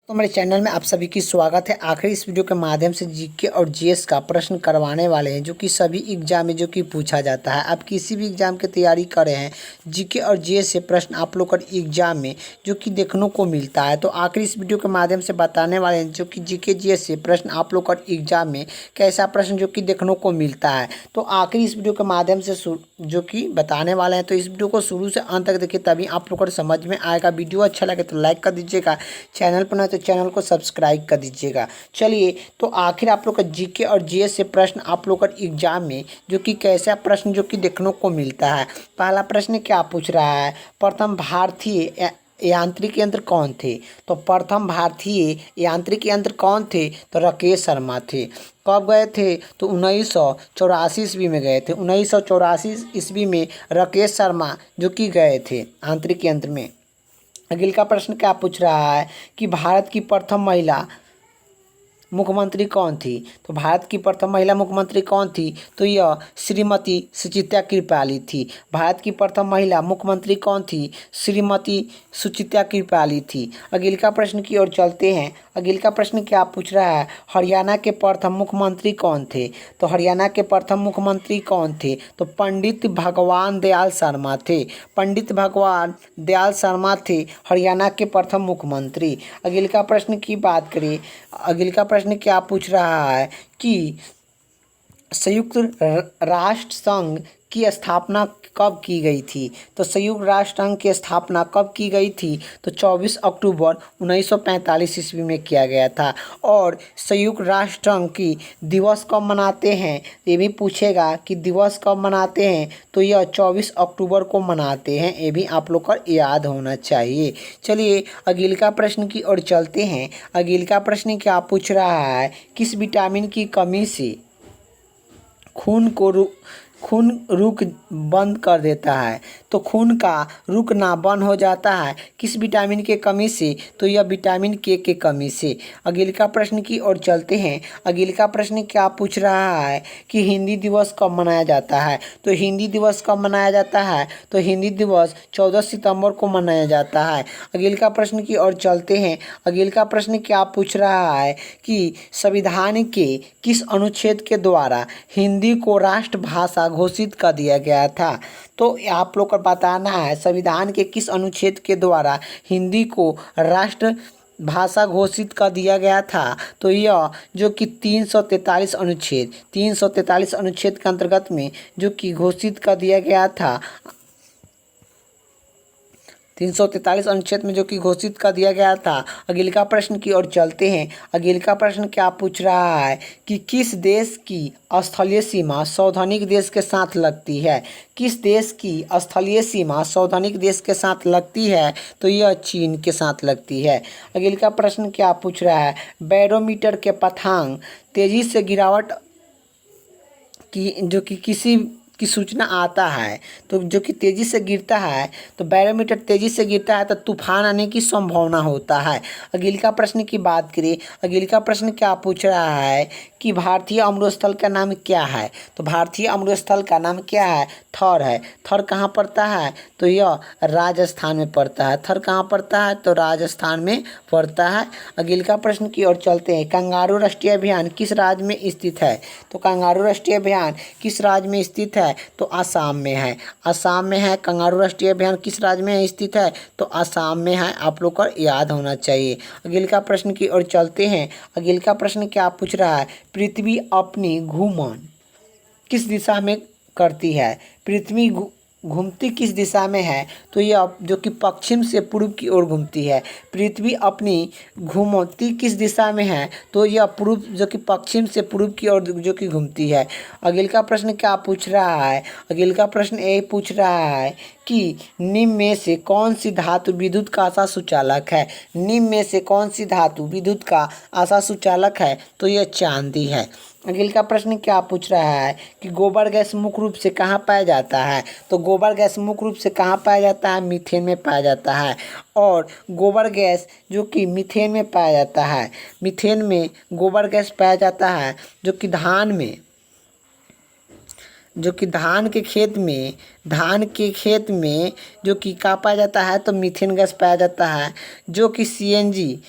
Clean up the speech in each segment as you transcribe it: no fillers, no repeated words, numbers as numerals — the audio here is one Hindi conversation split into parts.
तो हमारे चैनल में आप सभी की स्वागत है। आखिर इस वीडियो के माध्यम से जीके और जीएस का प्रश्न करवाने वाले हैं, जो कि सभी एग्जाम में जो कि पूछा जाता है। आप किसी भी एग्जाम की तैयारी कर रहे हैं, जीके और जीएस से प्रश्न आप लोग का एग्जाम में जो कि देखने को मिलता है। तो आखिर इस वीडियो के माध्यम से बताने वाले हैं जो कि जीके जीएस से प्रश्न आप लोग का एग्जाम में कैसा प्रश्न जो कि देखने को मिलता है। तो आखिर इस वीडियो के माध्यम से जो कि बताने वाले हैं, तो इस वीडियो को शुरू से अंत तक देखिए, तभी आप लोग को समझ में आएगा। वीडियो अच्छा लगे तो लाइक कर दीजिएगा, चैनल पर ना तो चैनल को सब्सक्राइब कर दीजिएगा। चलिए, तो आखिर आप लोग का जीके और जीएस से प्रश्न आप लोग का एग्जाम में जो कि कैसा प्रश्न जो कि देखने को मिलता है। पहला प्रश्न क्या पूछ रहा है, प्रथम भारतीय यांत्रिक यंत्र कौन थे? तो प्रथम भारतीय यांत्रिक यंत्र कौन थे? तो राकेश शर्मा थे। कब गए थे? तो 1984 ईस्वी में गए थे। 1984 ईस्वी में राकेश शर्मा जो कि गए थे आंतरिक यंत्र में। अगले का प्रश्न क्या पूछ रहा है कि भारत की प्रथम महिला मुख्यमंत्री कौन थी? तो भारत की प्रथम महिला मुख्यमंत्री कौन थी? तो यह श्रीमती सुचित्रा कृपलानी थी। भारत की प्रथम महिला मुख्यमंत्री कौन थी? श्रीमती सुचित्रा कृपलानी थी। अगले का प्रश्न की ओर चलते हैं। अगले का प्रश्न क्या पूछ रहा है, हरियाणा के प्रथम मुख्यमंत्री कौन थे? तो हरियाणा के प्रथम मुख्यमंत्री कौन थे? तो पंडित भगवान दयाल शर्मा थे। पंडित भगवान दयाल शर्मा थे हरियाणा के प्रथम मुख्यमंत्री। अगले का प्रश्न की बात करें, अगले का प्रश्न क्या पूछ रहा है कि संयुक्त राष्ट्र संघ की स्थापना कब की गई थी? तो संयुक्त राष्ट्र संघ की स्थापना कब की गई थी? तो 24 अक्टूबर 1945 ईस्वी में किया गया था। और संयुक्त राष्ट्र संघ की दिवस कब मनाते हैं, ये भी पूछेगा कि दिवस कब मनाते हैं। तो यह 24 अक्टूबर को मनाते हैं, ये भी आप लोग को याद होना चाहिए। चलिए, अगले का प्रश्न की ओर चलते हैं। अगले का प्रश्न क्या पूछ रहा है, किस विटामिन की कमी से खून रुक बंद कर देता है? तो खून का रुकना बंद हो जाता है किस विटामिन के कमी से? तो यह विटामिन के कमी से। अगले का प्रश्न की ओर चलते हैं। अगले का प्रश्न क्या पूछ रहा है कि हिंदी दिवस कब मनाया जाता है? तो हिंदी दिवस कब मनाया जाता है? तो हिंदी दिवस 14 सितंबर को मनाया जाता है। अगले का प्रश्न की ओर चलते हैं। अगले का प्रश्न क्या पूछ रहा है कि संविधान के किस अनुच्छेद के द्वारा हिंदी को राष्ट्रभाषा घोषित कर दिया गया था? तो आप लोग को बताना है संविधान के किस अनुच्छेद के द्वारा हिंदी को राष्ट्र भाषा घोषित कर दिया गया था। तो यह जो कि 343 अनुच्छेद के अंतर्गत में जो कि घोषित कर दिया गया था। 343 अनुच्छेद में जो कि घोषित कर दिया गया था। अगले का प्रश्न की ओर चलते हैं। अगले का प्रश्न क्या पूछ रहा है कि किस देश की स्थलीय सीमा सार्वधानिक देश के साथ लगती है? किस देश की स्थलीय सीमा सार्वधानिक देश के साथ लगती है? तो यह चीन के साथ लगती है। अगले का प्रश्न क्या पूछ रहा है, बैरोमीटर के पाठ्यांक तेजी से गिरावट की जो कि किसी की सूचना आता है, तो जो कि तेज़ी से गिरता है, तो बैरोमीटर तेज़ी से गिरता है तो तूफान आने की संभावना होता है। अगले का प्रश्न की बात करें। अगले का प्रश्न क्या पूछ रहा है कि भारतीय अमृत स्थल का नाम क्या है? तो भारतीय अमृत स्थल का नाम क्या है? थर है। थर कहाँ पड़ता है? तो यह राजस्थान में पड़ता है। थर कहाँ पड़ता है? तो राजस्थान में पड़ता है। अगले का प्रश्न की ओर चलते हैं। कंगारू राष्ट्रीय अभियान किस राज्य में स्थित है? तो कंगारू राष्ट्रीय अभियान किस राज्य में स्थित है? तो आसाम में है। आसाम में है। कंगारू राष्ट्रीय अभियान किस राज्य में स्थित है? तो आसाम में है। आप लोग को याद होना चाहिए। अगले का प्रश्न की ओर चलते हैं। अगले का प्रश्न क्या पूछ रहा है, पृथ्वी अपनी घूर्णन किस दिशा में करती है? पृथ्वी घूमती किस दिशा में है? तो यह जो कि पश्चिम से पूर्व की ओर घूमती है। पृथ्वी अपनी घूमती किस दिशा में है? तो यह पूर्व जो कि पश्चिम से पूर्व की ओर जो कि घूमती है। अगले का प्रश्न क्या पूछ रहा है? अगले का प्रश्न ये पूछ रहा है कि निम्न में से कौन सी धातु विद्युत का आशा सुचालक है? निम्न में से कौन सी धातु विद्युत का आशा सुचालक है? तो यह चांदी है। अगले का प्रश्न क्या पूछ रहा है कि गोबर गैस मुख्य रूप से कहाँ पाया जाता है? तो गोबर गैस मुख्य रूप से कहाँ पाया जाता है? मीथेन में पाया जाता है। और गोबर गैस जो कि मीथेन में पाया जाता है, मीथेन में गोबर गैस पाया जाता है जो कि जो कि धान के खेत में जो कि क्या पाया जाता है, तो मीथेन गैस पाया जाता है। जो कि सीएनजी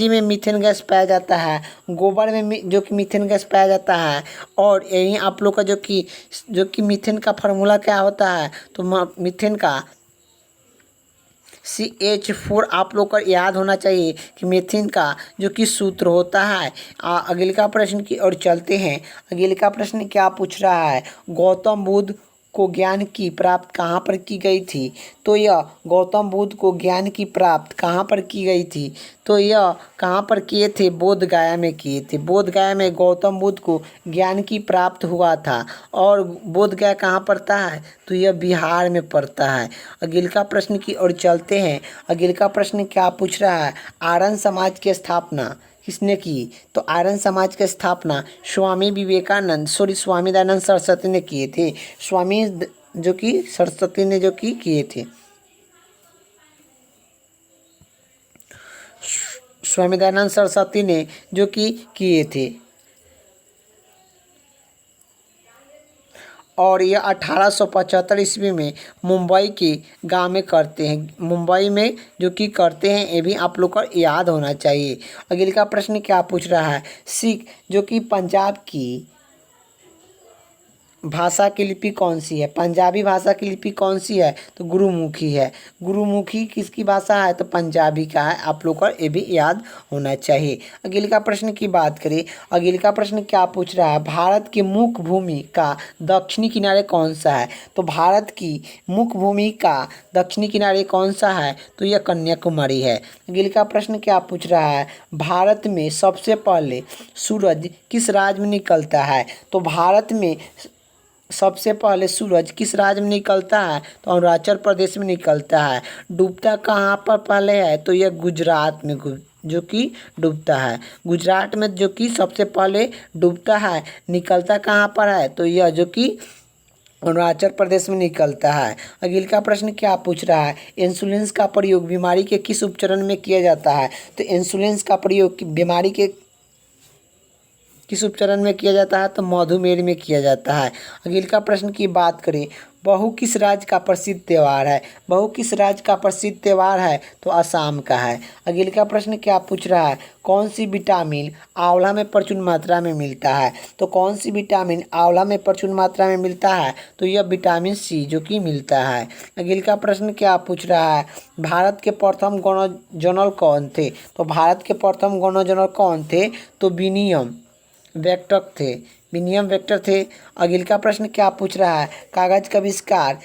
में मीथेन गैस पाया जाता है। गोबर में जो कि मीथेन गैस पाया जाता है। और यही आप लोग का जो कि मीथेन का फार्मूला क्या होता है, तो मीथेन का CH4 आप लोग को याद होना चाहिए कि मीथेन का जो कि सूत्र होता है। अगले का प्रश्न की ओर चलते हैं। अगले का प्रश्न क्या पूछ रहा है, गौतम बुद्ध को ज्ञान की प्राप्त कहाँ पर की गई थी, तो यह गौतम बुद्ध को ज्ञान की प्राप्त कहाँ पर की गई थी, तो यह कहाँ पर किए थे, बोध गया में किए थे। बोध गया में गौतम बुद्ध को ज्ञान की प्राप्त हुआ था। और बोध गया कहाँ पड़ता है, तो यह बिहार में पड़ता है। अगले का प्रश्न की ओर चलते हैं। अगले का प्रश्न क्या पूछ रहा है, आर्यन समाज की स्थापना किसने की, तो आर्यन समाज की स्थापना स्वामी दयानंद सरस्वती ने किए थे। जो कि सरस्वती ने जो कि किए थे। स्वामी दयानंद सरस्वती ने जो कि किए थे। और ये 1875 ईस्वी में मुंबई के गांव में करते हैं। मुंबई में जो कि करते हैं, ये भी आप लोग को याद होना चाहिए। अगले का प्रश्न क्या पूछ रहा है, सिख जो कि पंजाब की भाषा की लिपि कौन सी है, पंजाबी भाषा की लिपि कौन सी है, तो गुरुमुखी है। गुरुमुखी किसकी भाषा है, तो पंजाबी का है। आप लोग को ये भी याद होना चाहिए। अगले का प्रश्न की बात करें। अगले का प्रश्न क्या पूछ रहा है, भारत की मुख्य भूमि का दक्षिणी किनारे कौन सा है, तो भारत की मुख्य भूमि का दक्षिणी किनारे कौन सा है, तो यह कन्याकुमारी है। अगले का प्रश्न क्या पूछ रहा है, भारत में सबसे पहले सूरज किस राज्य में निकलता है, तो भारत में सबसे पहले सूरज किस राज्य में निकलता है, तो अरुणाचल प्रदेश में निकलता है। डूबता कहाँ पर पहले है, तो यह गुजरात में जो कि डूबता है। गुजरात में जो कि सबसे पहले डूबता है। निकलता कहाँ पर है, तो यह जो कि अरुणाचल प्रदेश में निकलता है। अगले का प्रश्न क्या पूछ रहा है, इंसुलिन का प्रयोग बीमारी के किस उपचरण में किया जाता है, तो इंसुलिन का प्रयोग बीमारी के किस उपचरण में किया जाता है, तो मधुमेह में किया जाता है। अगले का प्रश्न की बात करें, बहू किस राज्य का प्रसिद्ध त्यौहार है, बहू किस राज्य का प्रसिद्ध त्यौहार है, तो असम का है। अगले का प्रश्न क्या पूछ रहा है, कौन सी विटामिन आंवला में प्रचुर मात्रा में मिलता है, तो कौन सी विटामिन आंवला में प्रचुर मात्रा में मिलता है, तो यह विटामिन C जो कि मिलता है। अगले का प्रश्न क्या पूछ रहा है, भारत के प्रथम गवर्नर जनरल कौन थे, तो भारत के प्रथम गवर्नर जनरल कौन थे, तो विनियम वेक्टर थे। अगले का प्रश्न क्या पूछ रहा है, कागज का आविष्कार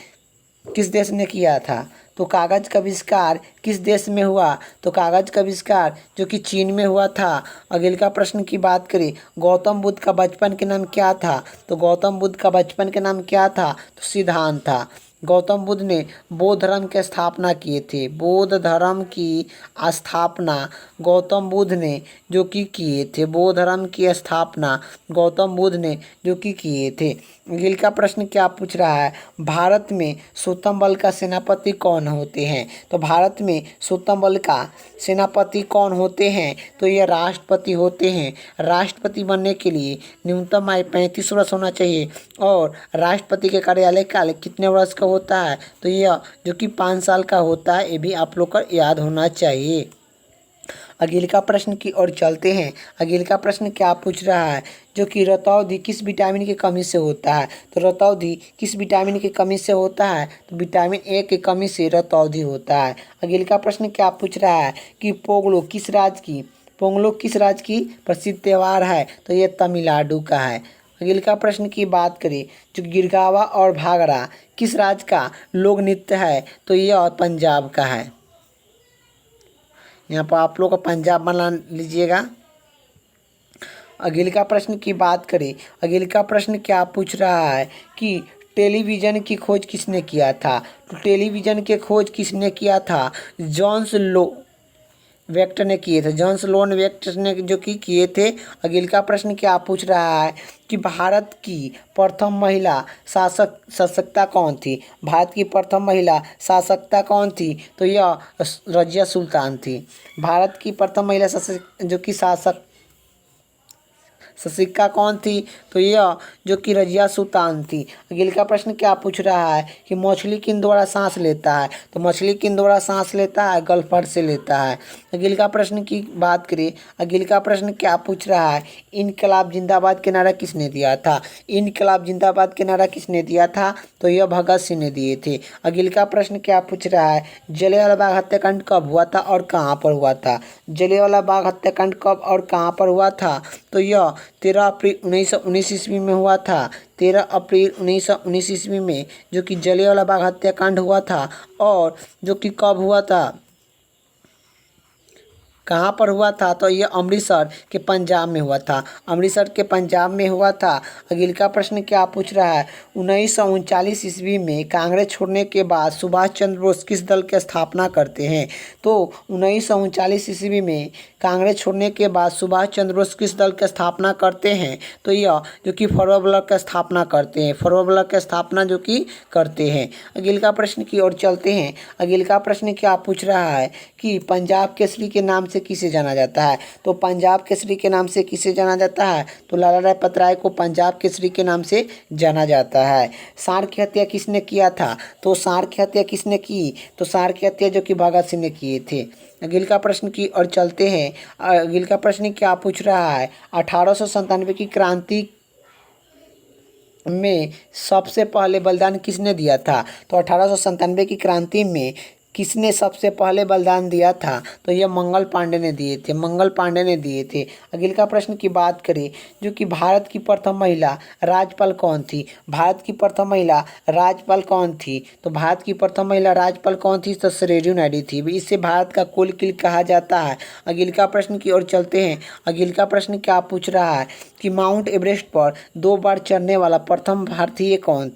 किस देश ने किया था, तो कागज का आविष्कार किस देश में हुआ, तो कागज का आविष्कार जो कि चीन में हुआ था। अगले का प्रश्न की बात करें, गौतम बुद्ध का बचपन के नाम क्या था, तो गौतम बुद्ध का बचपन के नाम क्या था, तो सिद्धांत था। गौतम बुद्ध ने बौद्ध धर्म की स्थापना किए थे। बौद्ध धर्म की स्थापना गौतम बुद्ध ने जो कि किए थे। बौद्ध धर्म की स्थापना गौतम बुद्ध ने जो कि किए थे। अगले का प्रश्न क्या पूछ रहा है, भारत में सौतम बल का सेनापति कौन होते हैं, तो भारत में सौतम बल का सेनापति कौन होते हैं, तो ये राष्ट्रपति होते हैं। राष्ट्रपति बनने के लिए न्यूनतम आयु 35 वर्ष होना चाहिए। और राष्ट्रपति के कार्यालय काल कितने वर्ष का होता है, तो यह जो कि 5 साल का होता है। ये भी आप लोग को याद होना चाहिए। अगले का प्रश्न की ओर चलते हैं। अगले का प्रश्न क्या पूछ रहा है, जो कि रतौंधी किस विटामिन की कमी से होता है, तो रतौंधी किस विटामिन की कमी से होता है, तो विटामिन A की कमी से रतौंधी होता है। अगले का प्रश्न क्या पूछ रहा है कि पोंगलो किस राज्य की प्रसिद्ध त्यौहार है, तो ये तमिलनाडु का है। अगले का प्रश्न की बात करें, जो गिरगावा और भांगड़ा किस राज्य का लोक नृत्य है, तो यह पंजाब का है। यहाँ पर आप लोग का पंजाब बना लीजिएगा। अगले का प्रश्न की बात करें। अगले का प्रश्न क्या पूछ रहा है कि टेलीविज़न की खोज किसने किया था, तो टेलीविज़न की खोज किसने किया था, जॉन्स लो वेक्टर ने किए थे। जॉन्स लोन वेक्टर ने जो कि किए थे। अगले का प्रश्न क्या पूछ रहा है कि भारत की प्रथम महिला शासकता कौन थी, भारत की प्रथम महिला शासकता कौन थी, तो यह रजिया सुल्तान थी। भारत की प्रथम महिला शासक जो कि शिक्षिका कौन थी? तो यह जो कि रजिया सुल्तान थी। अगले का प्रश्न क्या पूछ रहा है कि मछली किन द्वारा सांस लेता है? तो मछली किन द्वारा सांस लेता है? गलफड़ से लेता है। अगले का प्रश्न की बात करें, अगले का प्रश्न क्या पूछ रहा है, इनकलाब जिंदाबाद के नारा किसने दिया था? इनकलाब जिंदाबाद के नारा किसने दिया था? तो यह भगत सिंह ने दिए थे। अगले का प्रश्न क्या पूछ रहा है, जलियांवाला बाग हत्याकांड कब हुआ था और कहाँ पर हुआ था? जलियांवाला बाग हत्याकांड कब और कहाँ पर हुआ था? तो यह 13 अप्रैल 1919 ईस्वी में हुआ था। 13 अप्रैल 1919 ईस्वी में जो कि जलियांवाला बाग हत्याकांड हुआ था। और जो कि कब हुआ था, कहाँ पर हुआ था? तो ये अमृतसर के पंजाब में हुआ था। अमृतसर के पंजाब में हुआ था। अगले का प्रश्न क्या पूछ रहा है, 1939 ईस्वी में कांग्रेस छोड़ने के बाद सुभाष चंद्र बोस किस दल की स्थापना करते हैं? तो 1939 ईस्वी में कांग्रेस छोड़ने के बाद सुभाष चंद्र बोस किस दल की स्थापना करते हैं? तो यह जो कि फॉरवर्ड ब्लॉक की स्थापना करते हैं। फॉरवर्ड ब्लॉक की स्थापना जो कि करते हैं। अगले का प्रश्न की ओर चलते हैं। अगले का प्रश्न क्या पूछ रहा है कि पंजाब केसरी के नाम से किसे जाना जाता है? तो पंजाब केसरी के नाम से किसे जाना जाता है? तो लाला लाजपत राय को पंजाब केसरी के नाम से जाना जाता है। सांड की हत्या किसने किया था? तो सांड की हत्या किसने की? तो सांड की हत्या जो कि भगत सिंह ने किए थे। अगले का प्रश्न की और चलते हैं। अगले का प्रश्न क्या पूछ रहा है, 1897 की क्रांति में सबसे पहले बलिदान किसने दिया था? तो 1897 की क्रांति में किसने सबसे पहले बलिदान दिया था? तो यह मंगल पांडे ने दिए थे। मंगल पांडे ने दिए थे। अगले का प्रश्न की बात करें, जो कि भारत की प्रथम महिला राज्यपाल कौन थी? भारत की प्रथम महिला राज्यपाल कौन थी? तो भारत की प्रथम महिला राज्यपाल कौन थी? तो सरोजिनी नायडू थी। इससे भारत का कुल किल कहा जाता है। अगले का प्रश्न की ओर चलते हैं। अगले का प्रश्न क्या पूछ रहा है कि माउंट एवरेस्ट पर 2 बार चढ़ने वाला प्रथम भारतीय कौन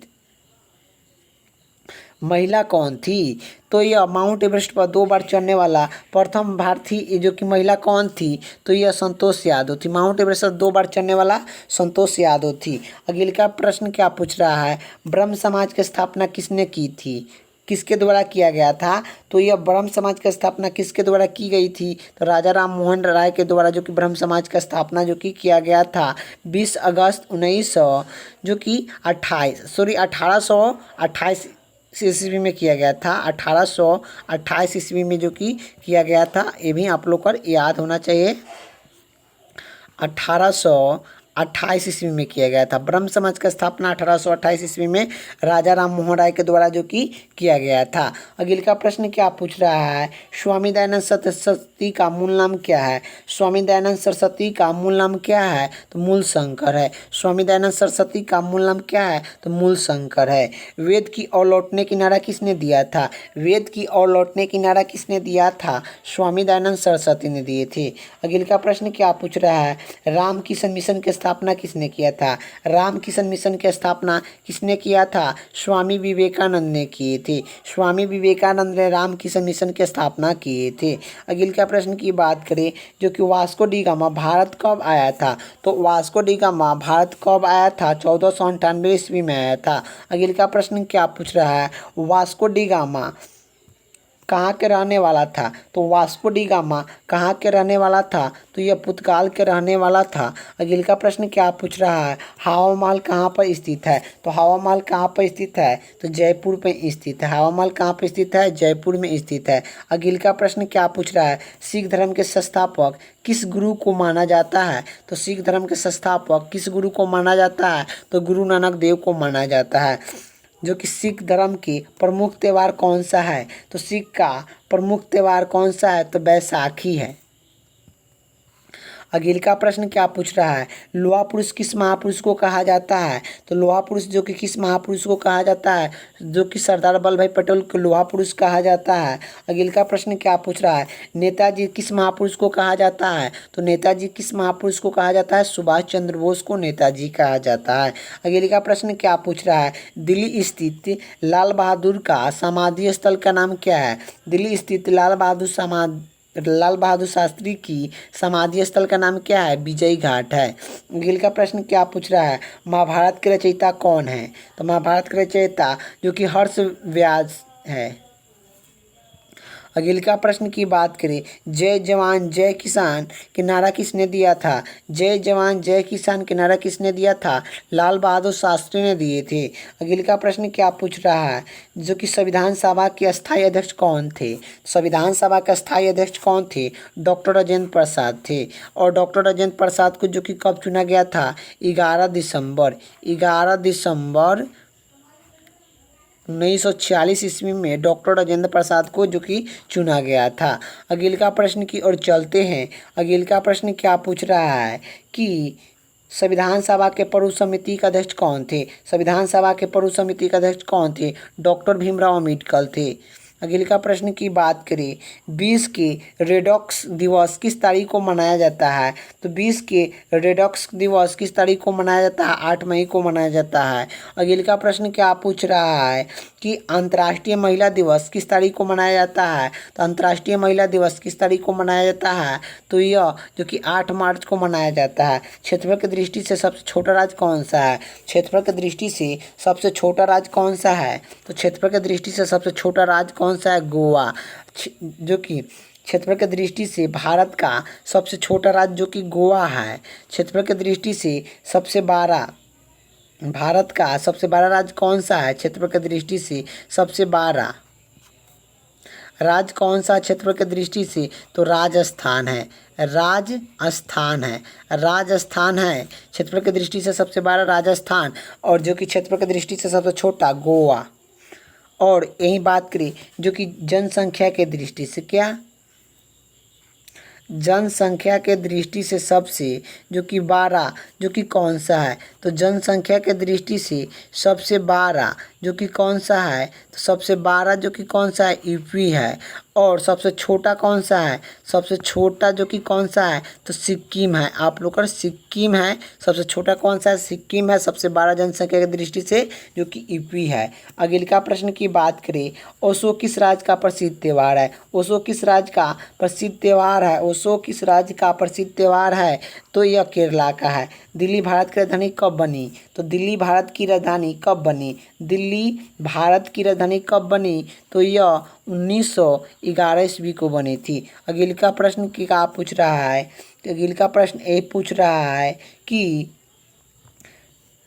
महिला कौन थी? तो यह माउंट एवरेस्ट पर 2 बार चढ़ने वाला प्रथम भारतीय जो कि महिला कौन थी? तो यह संतोष यादव थी। माउंट एवरेस्ट पर 2 बार चढ़ने वाला संतोष यादव थी। अगले का प्रश्न क्या पूछ रहा है, ब्रह्म समाज की स्थापना किसने की थी? किसके द्वारा किया गया था? तो यह ब्रह्म समाज की स्थापना किसके द्वारा की गई थी? तो राजा राम मोहन राय के द्वारा जो कि ब्रह्म समाज का स्थापना जो कि किया गया था 20 अगस्त 1900 जो कि 1828 ईस्वी में किया गया था। 1828 ईस्वी में जो कि किया गया था, ये भी आप लोग को याद होना चाहिए। 1828 ईस्वी में किया गया था। ब्रह्म समाज का स्थापना 1828 ईस्वी में राजा राम मोहन राय के द्वारा जो कि किया गया था। अगले का प्रश्न क्या पूछ रहा है, स्वामी दयानंद सरस्वती का मूल नाम क्या है? स्वामी दयानंद सरस्वती का मूल नाम क्या है? तो मूल शंकर है। स्वामी दयानंद सरस्वती का मूल नाम क्या है? तो मूल शंकर है। वेद की ओर लौटने की नारा किसने दिया था? वेद की ओर लौटने की नारा किसने दिया था? स्वामी दयानंद सरस्वती ने दिए थे। अगले का प्रश्न क्या पूछ रहा है, राम किशन मिशन की स्थापना किसने किया था? राम किशन मिशन की स्थापना किसने किया था? स्वामी विवेकानंद ने किए थे। स्वामी विवेकानंद ने राम किशन मिशन की स्थापना किए थे। अगले का प्रश्न की बात करें, जो कि वास्को डी गामा भारत कब आया था? तो वास्को डी गामा भारत कब आया था? 1498 ईस्वी में आया था। अगले का प्रश्न क्या पूछ रहा है, वास्को डी गामा कहाँ के रहने वाला था? तो वास्को डी गामा कहाँ के रहने वाला था? तो यह पुर्तगाल के रहने वाला था। अगले का प्रश्न क्या पूछ रहा है, हवा महल कहाँ पर स्थित है? तो हवा महल कहाँ पर स्थित है? तो जयपुर में स्थित है। हवा महल कहाँ पर स्थित है? जयपुर में स्थित है। अगले का प्रश्न क्या पूछ रहा है, सिख धर्म के संस्थापक किस गुरु को माना जाता है? तो सिख धर्म के संस्थापक किस गुरु को माना जाता है? तो गुरु नानक देव को माना जाता है। जो कि सिख धर्म की प्रमुख त्यौहार कौन सा है? तो सिख का प्रमुख त्यौहार कौन सा है? तो बैसाखी है। अगले का प्रश्न क्या पूछ रहा है, लोहा पुरुष किस महापुरुष को कहा जाता है? तो लोहा पुरुष जो कि किस महापुरुष को कहा जाता है? जो कि सरदार वल्लभ भाई पटेल को लोहा पुरुष कहा जाता है। अगले का प्रश्न क्या पूछ रहा है, नेताजी किस महापुरुष को कहा जाता है? तो नेताजी किस महापुरुष को कहा जाता है? सुभाष चंद्र बोस को नेताजी कहा जाता है। अगले का प्रश्न क्या पूछ रहा है, दिल्ली स्थित लाल बहादुर का समाधि स्थल का नाम क्या है? दिल्ली स्थित लाल बहादुर शास्त्री की समाधि स्थल का नाम क्या है? विजय घाट है। अगले का प्रश्न क्या पूछ रहा है, महाभारत के रचयिता कौन है? तो महाभारत के रचयिता जो कि हर्ष व्यास है। अगले का प्रश्न की बात करें, जय जवान जय किसान के नारा किसने दिया था? जय जवान जय किसान के नारा किसने दिया था? लाल बहादुर शास्त्री ने दिए थे। अगले का प्रश्न क्या पूछ रहा है, जो कि संविधान सभा के अस्थायी अध्यक्ष कौन थे? संविधान सभा के अस्थायी अध्यक्ष कौन थे? डॉक्टर राजेंद्र प्रसाद थे। और डॉक्टर राजेंद्र प्रसाद को जो कि कब चुना गया था? 11 दिसंबर 1946 ईस्वी में डॉक्टर राजेंद्र प्रसाद को जो कि चुना गया था। अगले का प्रश्न की ओर चलते हैं। अगले का प्रश्न क्या पूछ रहा है कि संविधान सभा के पूर्व समिति का अध्यक्ष कौन थे? संविधान सभा के पूर्व समिति का अध्यक्ष कौन थे? डॉक्टर भीमराव अम्बेडकर थे। अगले का प्रश्न की बात करें, 20 के रेडॉक्स दिवस किस तारीख को मनाया जाता है? तो 20 के रेडॉक्स दिवस किस तारीख को मनाया जाता है? 8 मई को मनाया जाता है। अगले का प्रश्न क्या पूछ रहा है कि अंतर्राष्ट्रीय महिला दिवस किस तारीख को मनाया जाता है? तो अंतर्राष्ट्रीय महिला दिवस किस तारीख को मनाया जाता है? तो यह जो कि 8 मार्च को मनाया जाता है। क्षेत्रफल की दृष्टि से सबसे छोटा राज्य कौन सा है? क्षेत्रफल की दृष्टि से सबसे छोटा राज्य कौन सा है? तो क्षेत्रफल की दृष्टि से सबसे छोटा राज्य कौन सा है? गोवा। जो कि क्षेत्रफल की दृष्टि से भारत का सबसे छोटा राज्य जो कि गोवा है। क्षेत्रफल की दृष्टि से सबसे बड़ा भारत का सबसे बड़ा राज्य कौन सा है? क्षेत्रफल की दृष्टि से सबसे बड़ा राज्य कौन सा क्षेत्रफल की दृष्टि से? तो राजस्थान है। राजस्थान है। राजस्थान है क्षेत्रफल की दृष्टि से सबसे बड़ा राजस्थान, और जो कि क्षेत्रफल की दृष्टि से सबसे छोटा गोवा। और यही बात करें जो कि जनसंख्या के दृष्टि से, क्या जनसंख्या के दृष्टि से सबसे जो कि 12 जो कि कौन सा है? तो जनसंख्या के दृष्टि से सबसे 12 जो कि कौन सा है? तो सबसे 12 जो कि कौन सा है? यूपी है। और सबसे छोटा कौन सा है? सबसे छोटा जो कि कौन सा है? तो सिक्किम है। आप लोग का सिक्किम है। सबसे छोटा कौन सा है? सिक्किम है। सबसे 12 जनसंख्या की दृष्टि से जो कि यूपी है। अगले का प्रश्न की बात करें, ओशो किस राज्य का प्रसिद्ध त्यौहार है? ओशो किस राज्य का प्रसिद्ध त्यौहार है? ओशो किस राज्य का प्रसिद्ध त्यौहार है? तो यह केरला का है। दिल्ली भारत की राजधानी कब बनी? तो दिल्ली भारत की राजधानी कब बनी? दिल्ली भारत की राजधानी कब बनी? तो यह 1911 ईस्वी को बनी थी। अगले का प्रश्न क्या पूछ रहा है? अगले का प्रश्न ये पूछ रहा है कि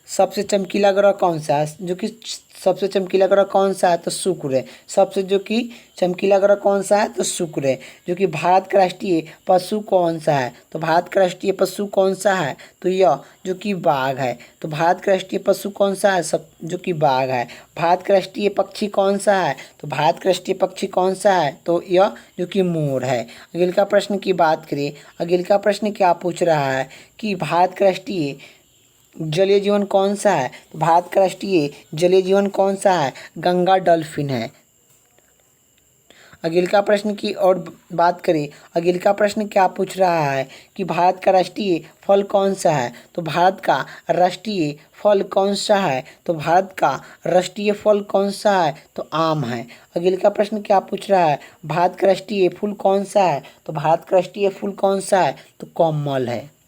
सबसे चमकीला ग्रह कौन सा है? जो कि सबसे चमकीला ग्रह कौन सा है? तो शुक्र है। सबसे जो कि चमकीला ग्रह कौन सा है? तो शुक्र है। जो कि भारत का राष्ट्रीय पशु कौन सा है? तो भारत का राष्ट्रीय पशु कौन सा है? तो यह जो कि बाघ है। तो भारत का राष्ट्रीय पशु कौन सा है? सब जो कि बाघ है। भारत का राष्ट्रीय पक्षी कौन सा है? तो भारत का राष्ट्रीय पक्षी कौन सा है? तो यह जो कि मोर है। अगले का प्रश्न की बात करें। अगले का प्रश्न क्या पूछ रहा है कि भारत का राष्ट्रीय जलीय जीवन कौन सा है? तो भारत का राष्ट्रीय जलीय जीवन कौन सा है? गंगा डॉल्फिन है। अगले का प्रश्न की और बात करें। अगले का प्रश्न क्या पूछ रहा है कि भारत का राष्ट्रीय फल कौन सा है? तो भारत का राष्ट्रीय फल कौन सा है? तो भारत का राष्ट्रीय फल कौन सा है? तो आम है। अगले का प्रश्न क्या पूछ रहा है? भारत का राष्ट्रीय फूल कौन सा है? तो भारत का राष्ट्रीय फूल कौन सा है? तो कमल है।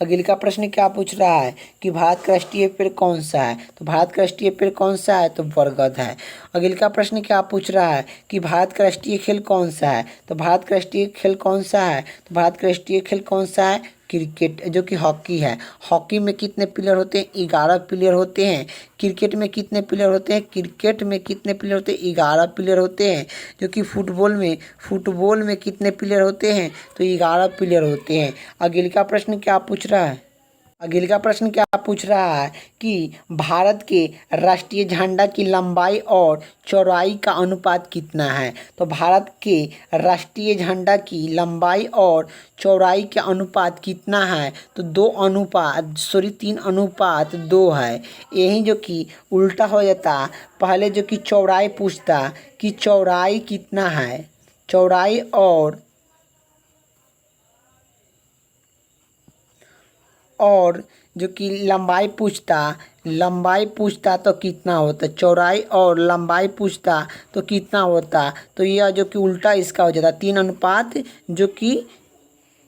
अगले का प्रश्न क्या पूछ रहा है कि भारत का राष्ट्रीय पेड़ कौन सा है? तो भारत का राष्ट्रीय पेड़ कौन सा है? तो बरगद है। अगले का प्रश्न क्या पूछ रहा है कि भारत का राष्ट्रीय खेल कौन सा है? तो भारत का राष्ट्रीय खेल कौन सा है? तो भारत का राष्ट्रीय खेल कौन सा है? क्रिकेट, जो कि हॉकी है। हॉकी में कितने प्लेयर होते हैं? 11 प्लेयर होते हैं। क्रिकेट में कितने प्लेयर होते हैं? क्रिकेट में कितने प्लेयर होते हैं? 11 प्लेयर होते हैं। जो कि फुटबॉल में कितने प्लेयर होते हैं? तो 11 प्लेयर होते हैं। अगले का प्रश्न क्या पूछ रहा है? अगले का प्रश्न क्या पूछ रहा है कि भारत के राष्ट्रीय झंडा की लंबाई और चौड़ाई का अनुपात कितना है? तो भारत के राष्ट्रीय झंडा की लंबाई और चौड़ाई का अनुपात कितना है? तो 3:2 है। यही जो कि उल्टा हो जाता, पहले जो कि चौड़ाई पूछता कि चौड़ाई कितना है, चौड़ाई और जो कि लंबाई पूछता तो कितना होता? चौड़ाई और लंबाई पूछता तो कितना होता? तो यह जो कि उल्टा इसका हो जाता 3 अनुपात जो कि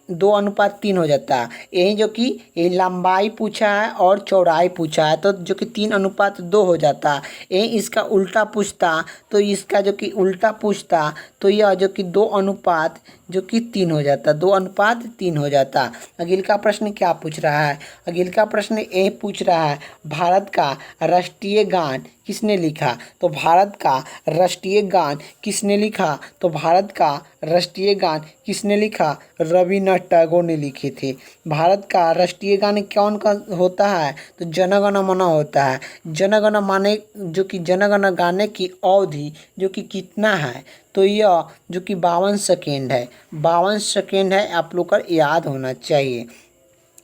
2:3 हो जाता। यही जो कि ये लंबाई पूछा है और चौड़ाई पूछा है, तो जो कि 3:2 हो जाता। यही इसका उल्टा पूछता, तो इसका जो कि उल्टा पूछता तो यह जो कि 2:3 हो जाता, 2:3 हो जाता। अगले का प्रश्न क्या पूछ रहा है? अगले का प्रश्न ये पूछ रहा है, भारत का राष्ट्रीय गान किसने लिखा? तो भारत का राष्ट्रीय गान किसने लिखा? तो भारत का राष्ट्रीय गान किसने लिखा? रविन्द्रनाथ टैगोर ने लिखे थे। भारत का राष्ट्रीय गान कौन का होता है? तो जन गण मन होता है। जन गण माने जो कि जन गण गाने की अवधि जो कि कितना है? तो यह जो कि 52 सेकेंड है, 52 सेकेंड है, आप लोग का याद होना चाहिए।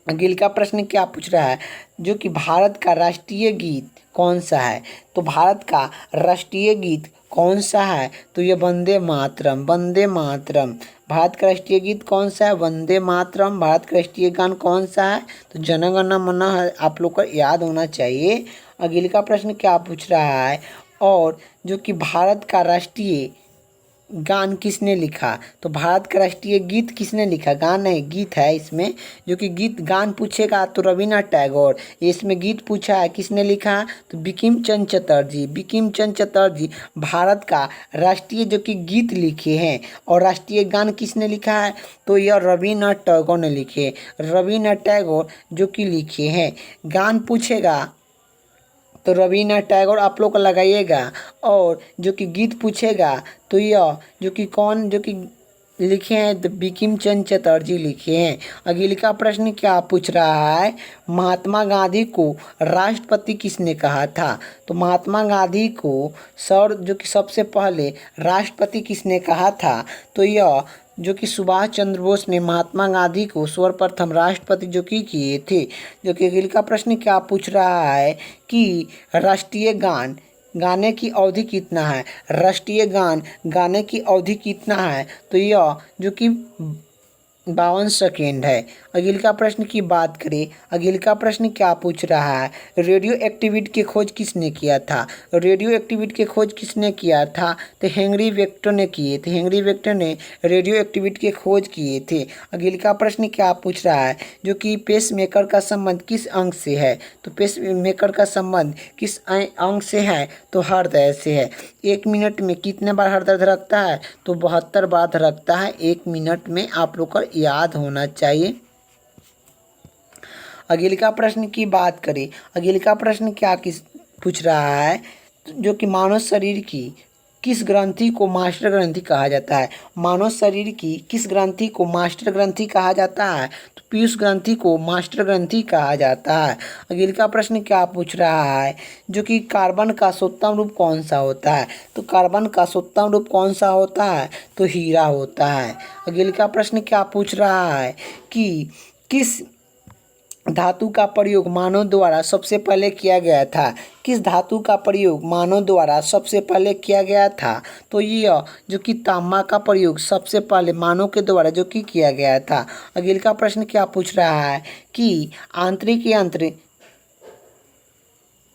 अगले का प्रश्न क्या पूछ रहा है? जो कि भारत का राष्ट्रीय गीत कौन सा है? तो भारत का राष्ट्रीय गीत कौन सा है? तो ये वंदे मातरम, वंदे मातरम। भारत का राष्ट्रीय गीत कौन सा है? वंदे मातरम। भारत का राष्ट्रीय गान कौन सा है? तो जन गण मन है, आप लोग को याद होना चाहिए। अगले का प्रश्न क्या पूछ रहा है? और जो कि भारत का राष्ट्रीय गान किसने लिखा? तो भारत का राष्ट्रीय गीत किसने लिखा? गान नहीं, गीत है इसमें। जो कि गीत गान पूछेगा तो रविन्द्रनाथ टैगोर। इसमें गीत पूछा है, किसने लिखा? तो बंकिम चंद्र चटर्जी, बंकिम चंद्र चटर्जी भारत का राष्ट्रीय जो कि गीत लिखे हैं। और राष्ट्रीय गान किसने लिखा है? तो यह रविन्द्रनाथ टैगोर ने लिखे, रविन्द्रनाथ टैगोर जो कि लिखे हैं। गान पूछेगा तो रविन्द्रनाथ टैगोर आप लोग को लगाइएगा। और जो कि गीत पूछेगा तो यह जो कि कौन जो कि लिखे हैं? तो बंकिम चंद्र चटर्जी लिखे हैं। अगले का प्रश्न क्या पूछ रहा है? महात्मा गांधी को राष्ट्रपति किसने कहा था? तो महात्मा गांधी को जो कि सबसे पहले राष्ट्रपति किसने कहा था? तो यह जो कि सुभाष चंद्र बोस ने महात्मा गांधी को सर्वप्रथम राष्ट्रपति जो कि किए थे। जो कि अगले का प्रश्न क्या पूछ रहा है कि राष्ट्रीय गान गाने की अवधि कितना है? राष्ट्रीय गान गाने की अवधि कितना है? तो यह जो कि 52 सेकेंड है। अगले का प्रश्न की बात करें, अगले का प्रश्न क्या पूछ रहा है? रेडियो एक्टिविटी की खोज किसने किया था? रेडियो एक्टिविटी की खोज किसने किया था? तो हेनरी बेक्टर ने किए थे, हेनरी बेक्टर ने रेडियो एक्टिविटी की खोज किए थे। अगले का प्रश्न क्या पूछ रहा है? जो कि पेसमेकर का संबंध किस अंग से है? तो पेसमेकर का संबंध किस अंग से है? तो हृदय से है। 1 मिनट में कितने बार हृदय धड़कता है? तो 72 बार धड़कता है 1 मिनट में, आप लोग को याद होना चाहिए। अगले का प्रश्न की बात करें, अगले का प्रश्न क्या पूछ रहा है? जो कि मानव शरीर की किस ग्रंथि को मास्टर ग्रंथि कहा जाता है? मानव शरीर की किस ग्रंथि को मास्टर ग्रंथि कहा जाता है? तो पीयूष ग्रंथि को मास्टर ग्रंथि कहा जाता है। अगले का प्रश्न क्या पूछ रहा है? जो कि कार्बन का 7वां रूप कौन सा होता है? तो कार्बन का 7वां रूप कौन सा होता है? तो हीरा होता है। अगले का प्रश्न क्या पूछ रहा है कि किस धातु का प्रयोग मानव द्वारा सबसे पहले किया गया था? किस धातु का प्रयोग मानव द्वारा सबसे पहले किया गया था? तो यह जो कि तांबा का प्रयोग सबसे पहले मानव के द्वारा जो कि किया गया था। अगले का प्रश्न क्या पूछ रहा है कि आंतरिक यंत्र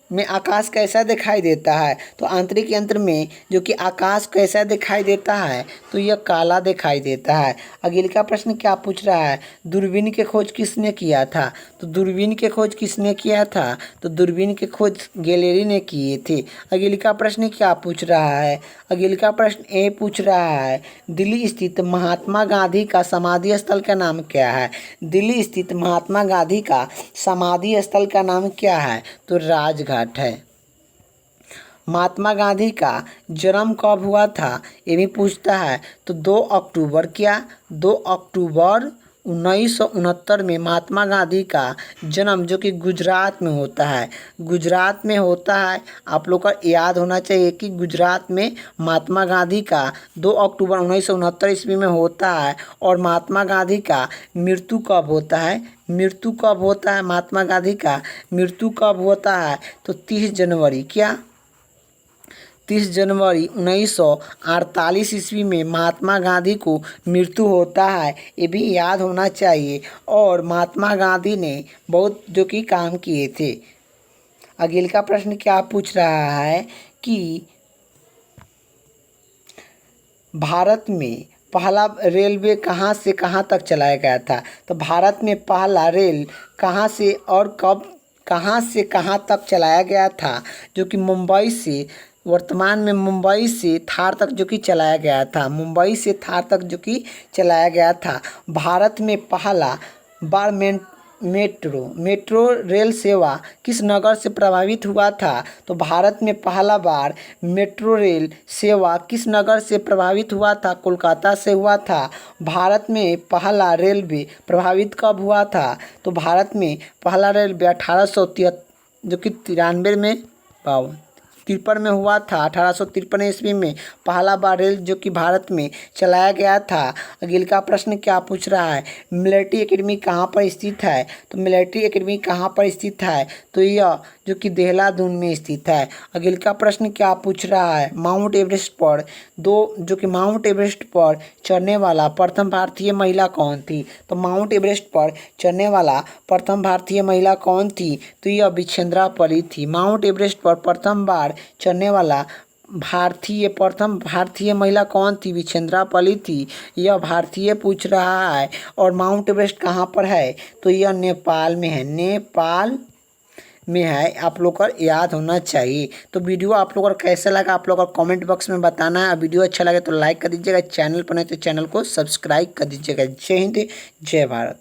में आकाश कैसा दिखाई देता है? तो आंतरिक यंत्र में जो कि आकाश कैसा दिखाई देता है? तो यह काला दिखाई देता है। अगले का प्रश्न क्या पूछ रहा है? दूरबीन की खोज किसने किया था? तो दूरबीन की खोज किसने किया था? तो दूरबीन की खोज गैलेरी ने किए थे। अगले का प्रश्न क्या पूछ रहा है? अगले का प्रश्न ये पूछ रहा है, दिल्ली स्थित महात्मा गांधी का समाधि स्थल का नाम क्या है? दिल्ली स्थित महात्मा गांधी का समाधि स्थल का नाम क्या है? तो राजघाट है। महात्मा गांधी का जन्म कब हुआ था? ये भी पूछता है। तो 2 अक्टूबर, क्या 2 अक्टूबर 1969 में महात्मा गांधी का जन्म जो कि गुजरात में होता है, गुजरात में होता है। आप लोग का याद होना चाहिए कि गुजरात में महात्मा गांधी का 2 अक्टूबर 1969 ईस्वी में होता है। और महात्मा गांधी का मृत्यु कब होता है? मृत्यु कब होता है? महात्मा गांधी का मृत्यु कब होता है? तो 30 जनवरी, क्या 30 जनवरी 1948 ईस्वी में महात्मा गांधी को मृत्यु होता है, ये भी याद होना चाहिए। और महात्मा गांधी ने बहुत जो कि काम किए थे। अगले का प्रश्न क्या पूछ रहा है कि भारत में पहला रेलवे कहाँ से कहाँ तक चलाया गया था? तो भारत में पहला रेल कहाँ से और कब कहाँ से कहाँ तक चलाया गया था? जो कि मुंबई से, वर्तमान में मुंबई से थार तक जो कि चलाया गया था, मुंबई से थार तक जो कि चलाया गया था। भारत में पहला बार मेट्रो रेल सेवा किस नगर से प्रभावित हुआ था? तो भारत में पहला बार मेट्रो रेल सेवा किस नगर से प्रभावित हुआ था? कोलकाता से हुआ था। भारत में पहला रेलवे प्रभावित कब हुआ था? तो भारत में पहला रेलवे 1873 जो कि 93 में 53 में हुआ था। 1853 ईस्वी में पहला बार रेल जो कि भारत में चलाया गया था। अगले का प्रश्न क्या पूछ रहा है? मिलिट्री एकेडमी कहाँ पर स्थित है? तो मिलिट्री एकेडमी कहाँ पर स्थित है? तो यह जो कि देहरादून में स्थित है। अगले का प्रश्न क्या पूछ रहा है? माउंट एवरेस्ट पर चढ़ने वाला प्रथम भारतीय महिला कौन थी? तो माउंट एवरेस्ट पर चढ़ने वाला प्रथम भारतीय महिला कौन थी? तो यह विजेंद्रा परी थी। माउंट एवरेस्ट पर प्रथम बार चढ़ने वाला प्रथम भारतीय महिला कौन थी? विजेंद्रा पली थी। यह भारतीय पूछ रहा है। और माउंट एवरेस्ट कहाँ पर है? तो यह नेपाल में है, नेपाल में है। आप लोग को याद होना चाहिए। तो वीडियो आप लोगों को कैसा लगा आप लोग को कमेंट बॉक्स में बताना है। वीडियो अच्छा लगे तो लाइक कर दीजिएगा, चैनल पर नहीं तो चैनल को सब्सक्राइब कर दीजिएगा। जय हिंद, जय भारत।